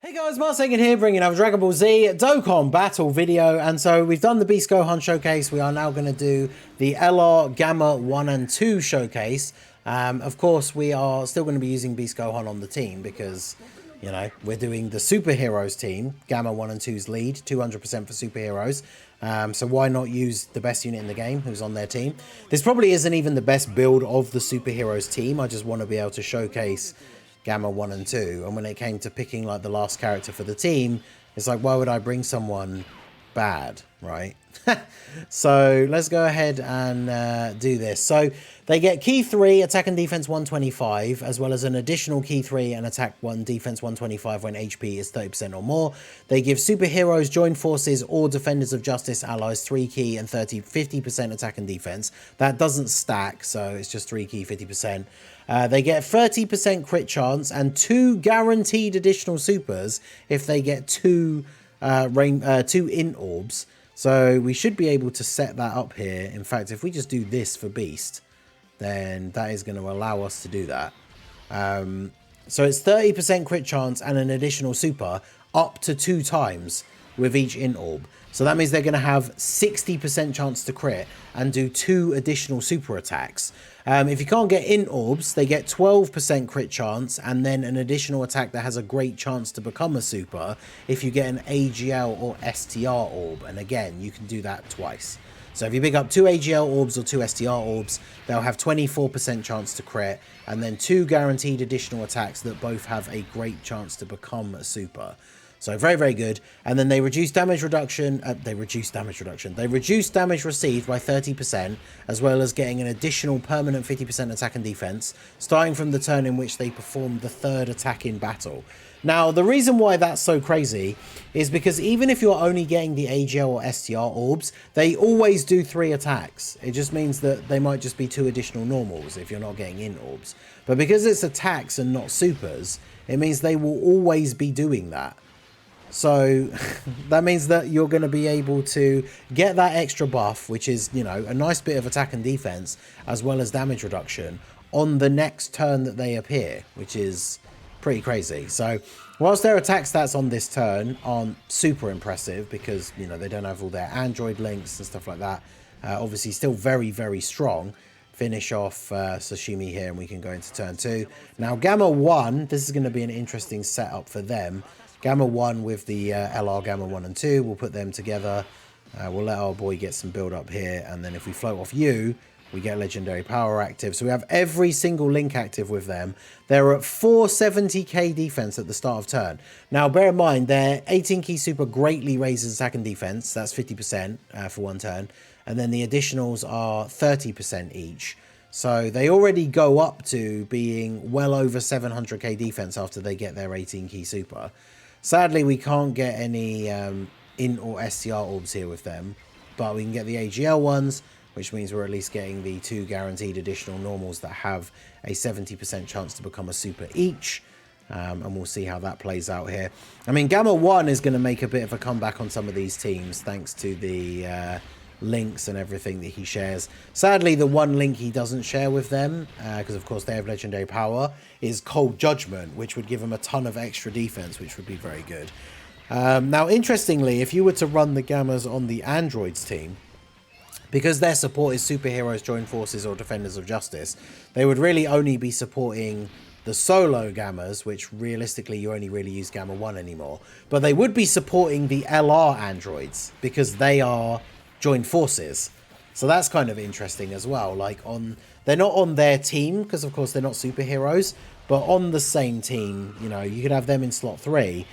Hey guys, Marsegan here, bringing over Dragon Ball Z Dokkan battle video. And so we've done the Beast Gohan showcase. We are now going to do the LR Gamma 1 and 2 showcase. Of course, we are still going to be using Beast Gohan on the team because, you know, we're doing the superheroes team. Gamma 1 and 2's lead, 200% for superheroes. So why not use the best unit in the game who's on their team? This probably isn't even the best build of the superheroes team. I just want to be able to showcase Gamma 1 and 2, and when it came to picking like the last character for the team, it's like, why would I bring someone bad, right? So let's go ahead and do this. So they get key 3, attack and defense 125, as well as an additional key 3 and attack 1, defense 125 when HP is 30% or more. They give superheroes, joined forces, or defenders of justice allies 3 key and 50% attack and defense. That doesn't stack, so it's just 3 key, 50%. They get 30% crit chance and 2 guaranteed additional supers if they get 2 int orbs. So we should be able to set that up here. In fact, if we just do this for Beast, then that is going to allow us to do that. So it's 30% crit chance and an additional super up to 2 times with each int orb. So that means they're going to have 60% chance to crit and do 2 additional super attacks. If you can't get int orbs, they get 12% crit chance and then an additional attack that has a great chance to become a super if you get an AGL or STR orb. And again, you can do that twice. So if you pick up 2 AGL orbs or 2 STR orbs, they'll have 24% chance to crit and then 2 guaranteed additional attacks that both have a great chance to become a super. So very, very good. And then they reduce damage reduction. They reduce damage received by 30%, as well as getting an additional permanent 50% attack and defense, starting from the turn in which they perform the 3rd attack in battle. Now, the reason why that's so crazy is because even if you're only getting the AGL or STR orbs, they always do 3 attacks. It just means that they might just be 2 additional normals if you're not getting int orbs. But because it's attacks and not supers, it means they will always be doing that. So that means that you're going to be able to get that extra buff, which is, you know, a nice bit of attack and defense, as well as damage reduction on the next turn that they appear, which is pretty crazy. So whilst their attack stats on this turn aren't super impressive because, you know, they don't have all their Android links and stuff like that, obviously still very, very strong. Finish off Sashimi here and we can go into turn 2. Now, Gamma 1, this is going to be an interesting setup for them. Gamma 1 with the LR Gamma 1 and 2, we'll put them together. We'll let our boy get some build up here. And then if we float off you, we get Legendary Power active. So we have every single link active with them. They're at 470k defense at the start of turn. Now, bear in mind, their 18 key super greatly raises attack and defense. That's 50% for 1 turn. And then the additionals are 30% each. So they already go up to being well over 700k defense after they get their 18 key super. Sadly, we can't get any int or STR orbs here with them, but we can get the AGL ones, which means we're at least getting the 2 guaranteed additional normals that have a 70% chance to become a super each. And we'll see how that plays out here. I mean, Gamma 1 is going to make a bit of a comeback on some of these teams, thanks to the links and everything that he shares. Sadly, the one link he doesn't share with them, because of course they have legendary power, is Cold Judgment, which would give him a ton of extra defense, which would be very good. Now, interestingly, if you were to run the Gammas on the Androids team, because their support is superheroes, joined forces, or defenders of justice, they would really only be supporting the solo Gammas, which realistically you only really use Gamma 1 anymore. But they would be supporting the LR androids because they are joined forces. So that's kind of interesting as well. Like, they're not on their team because of course they're not superheroes, but on the same team, you know, you could have them in slot 3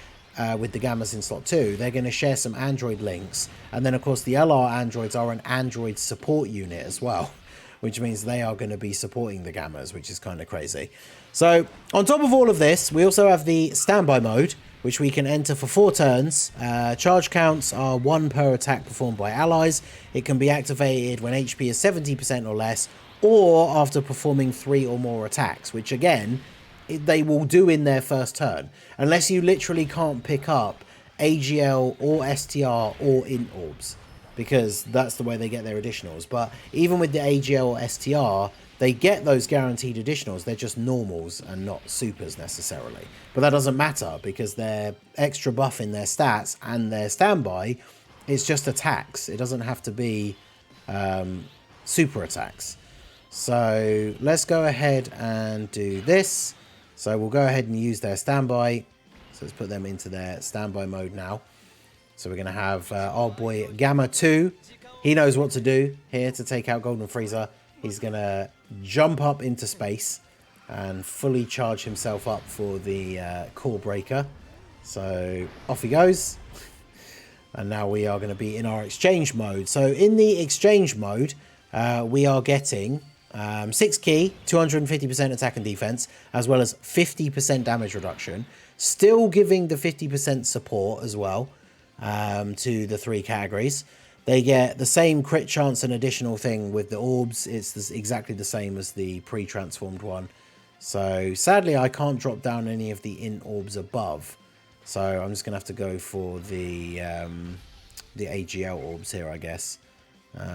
with the Gammas in slot 2. They're going to share some android links, and then of course the LR androids are an android support unit as well, which means they are going to be supporting the Gammas, which is kind of crazy. So on top of all of this, we also have the standby mode, which we can enter for 4 turns. Charge counts are 1 per attack performed by allies. It can be activated when HP is 70% or less, or after performing 3 or more attacks, which again, they will do in their first turn, unless you literally can't pick up AGL or STR or int orbs, because that's the way they get their additionals. But even with the AGL or STR, they get those guaranteed additionals. They're just normals and not supers necessarily. But that doesn't matter because they're extra buff in their stats and their standby. It's just attacks. It doesn't have to be super attacks. So let's go ahead and do this. So we'll go ahead and use their standby. So let's put them into their standby mode now. So we're going to have our boy Gamma 2. He knows what to do here to take out Golden Frieza. He's going to jump up into space and fully charge himself up for the core breaker. So off he goes. And now we are going to be in our exchange mode. So in the exchange mode, we are getting 6 key, 250% attack and defense, as well as 50% damage reduction. Still giving the 50% support as well to the 3 categories. They get the same crit chance and additional thing with the orbs. It's exactly the same as the pre-transformed one. So sadly, I can't drop down any of the int orbs above. So I'm just going to have to go for the AGL orbs here, I guess.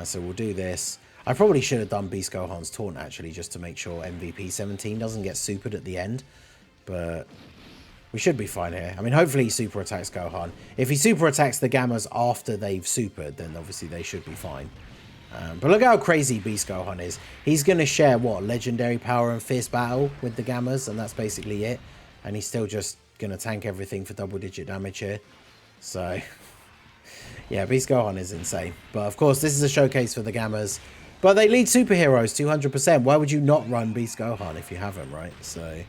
So we'll do this. I probably should have done Beast Gohan's taunt, actually, just to make sure MVP 17 doesn't get supered at the end. But we should be fine here. I mean, hopefully he super attacks Gohan. If he super attacks the Gammas after they've supered, then obviously they should be fine. But look how crazy Beast Gohan is. He's going to share, what, Legendary Power and Fierce Battle with the Gammas, and that's basically it. And he's still just going to tank everything for double-digit damage here. So, yeah, Beast Gohan is insane. But, of course, this is a showcase for the Gammas. But they lead superheroes 200%. Why would you not run Beast Gohan if you haven't, right? So,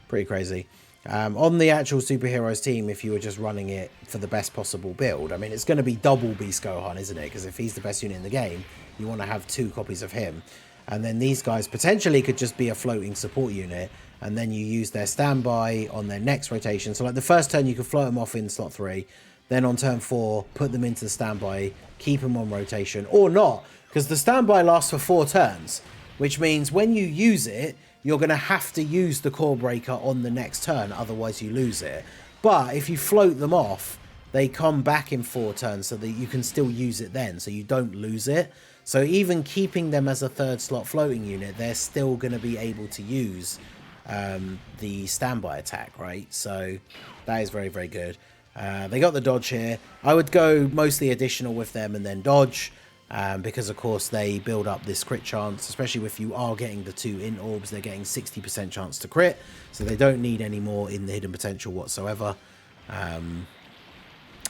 pretty crazy. On the actual superheroes team, if you were just running it for the best possible build, I mean, it's going to be double Beast Gohan, isn't it? Because if he's the best unit in the game, you want to have 2 copies of him. And then these guys potentially could just be a floating support unit, and then you use their standby on their next rotation. So like the first turn, you could float them off in slot 3. Then on turn 4, put them into the standby, keep them on rotation, or not. Because the standby lasts for 4 turns, which means when you use it, you're going to have to use the core breaker on the next turn, otherwise you lose it. But if you float them off, they come back in 4 turns so that you can still use it then, so you don't lose it. So even keeping them as a 3rd slot floating unit, they're still going to be able to use the standby attack, right? So that is very, very good. They got the dodge here. I would go mostly additional with them and then dodge. Because of course they build up this crit chance, especially if you are getting the 2 int orbs, they're getting 60% chance to crit, so they don't need any more in the hidden potential whatsoever.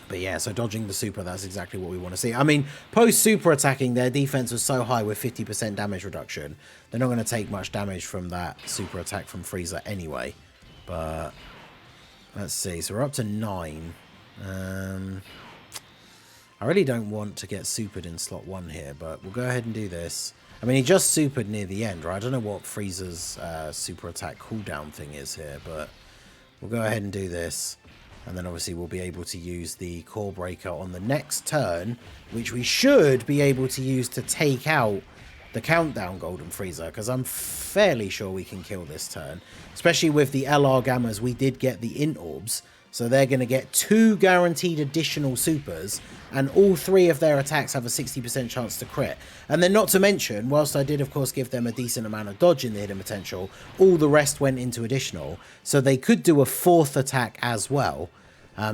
But yeah, so dodging the super, that's exactly what we want to see. I mean, post super attacking, their defense was so high with 50% damage reduction, they're not going to take much damage from that super attack from Frieza anyway. But let's see, so we're up to 9. I really don't want to get supered in slot 1 here, but we'll go ahead and do this. I mean, he just supered near the end, right? I don't know what Frieza's super attack cooldown thing is here, but we'll go ahead and do this. And then obviously we'll be able to use the core breaker on the next turn, which we should be able to use to take out the countdown Golden Frieza, because I'm fairly sure we can kill this turn. Especially with the LR Gammas, we did get the int orbs. So they're going to get 2 guaranteed additional supers, and all 3 of their attacks have a 60% chance to crit. And then not to mention, whilst I did of course give them a decent amount of dodge in the hidden potential, all the rest went into additional. So they could do a 4th attack as well.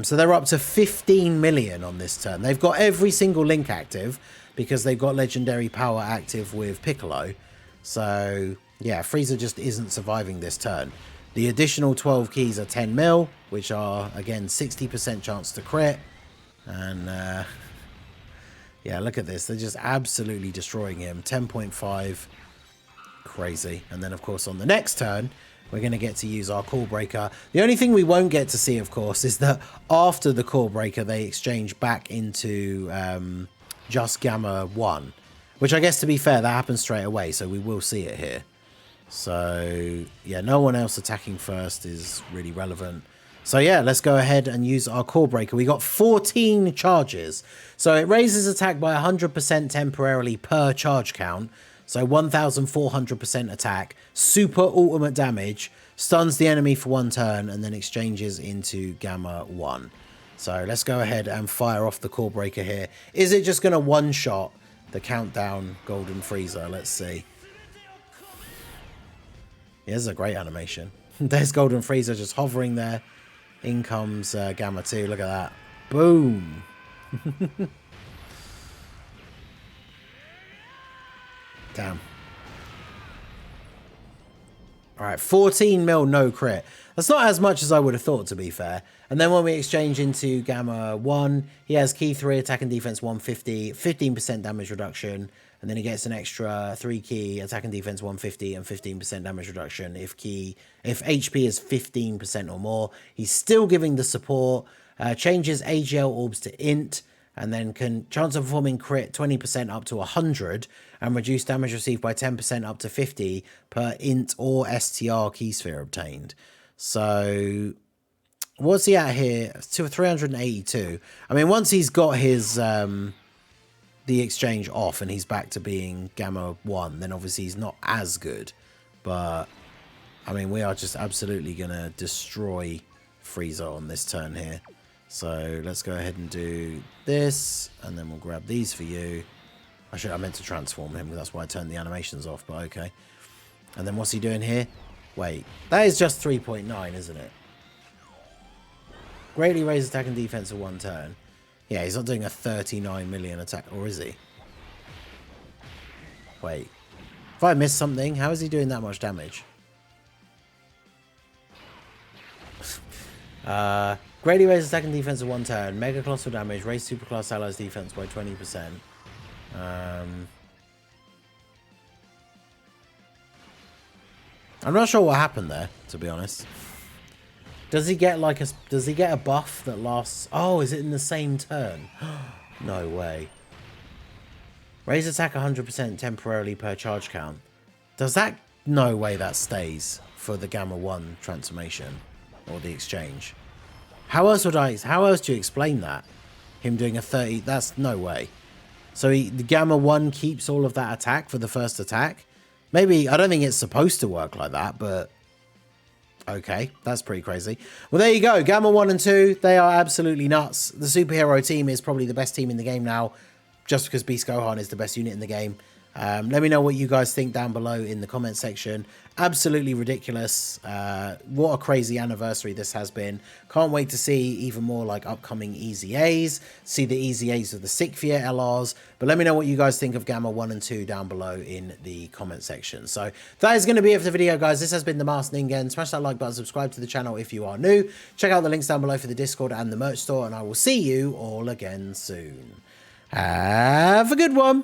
So they're up to 15 million on this turn. They've got every single link active, because they've got legendary power active with Piccolo. So yeah, Frieza just isn't surviving this turn. The additional 12 keys are 10 mil, which are, again, 60% chance to crit. And, yeah, look at this. They're just absolutely destroying him. 10.5. Crazy. And then, of course, on the next turn, we're going to get to use our core breaker. The only thing we won't get to see, of course, is that after the core breaker, they exchange back into just Gamma 1. Which I guess, to be fair, that happens straight away, so we will see it here. So, yeah, no one else attacking first is really relevant. So, yeah, let's go ahead and use our core breaker. We got 14 charges. So, it raises attack by 100% temporarily per charge count. So, 1,400% attack, super ultimate damage, stuns the enemy for 1 turn, and then exchanges into Gamma 1. So, let's go ahead and fire off the core breaker here. Is it just going to one-shot the countdown Golden Frieza? Let's see. Yeah, this is a great animation. There's Golden Frieza just hovering there. In comes Gamma 2. Look at that. Boom. Damn. Alright, 14 mil no crit. That's not as much as I would have thought, to be fair. And then when we exchange into Gamma 1, he has key 3, attack and defense 150, 15% damage reduction. And then he gets an extra 3 key, attack and defense 150, and 15% damage reduction if HP is 15% or more. He's still giving the support, changes AGL orbs to int, and then can chance of performing crit 20% up to 100 and reduce damage received by 10% up to 50 per int or STR key sphere obtained. So what's he at here? To 382. I mean, once he's got his the exchange off and he's back to being Gamma 1, then obviously he's not as good. But I mean, we are just absolutely gonna destroy Frieza on this turn here. So let's go ahead and do this, and then we'll grab these for you. I meant to transform him, that's why I turned the animations off, but okay. And then what's he doing here? Wait, that is just 3.9, isn't it? Greatly raise attack and defense for 1 turn. Yeah, he's not doing a 39 million attack, or is he? Wait, if I missed something, how is he doing that much damage? Greatly raise attack and defense for 1 turn. Mega colossal damage. Raise superclass allies defense by 20%. I'm not sure what happened there, to be honest. Does he get like does he get a buff that lasts? Oh, is it in the same turn? No way. Raise attack 100% temporarily per charge count. Does that? No way that stays for the Gamma 1 transformation or the exchange. How else do you explain that? Him doing a 30, that's no way. So the Gamma 1 keeps all of that attack for the first attack? Maybe, I don't think it's supposed to work like that, but okay, that's pretty crazy. Well, there you go. Gamma 1 and 2, they are absolutely nuts. The superhero team is probably the best team in the game now, just because Beast Gohan is the best unit in the game. Let me know what you guys think down below in the comment section. Absolutely ridiculous. What a crazy anniversary this has been. Can't wait to see even more like upcoming EZAs, see the EZAs of the 6th year LRs. But let me know what you guys think of Gamma 1 and 2 down below in the comment section. So that is going to be it for the video, guys. This has been the Masked Ningen. Smash that like button, subscribe to the channel if you are new. Check out the links down below for the Discord and the merch store, and I will see you all again soon. Have a good one.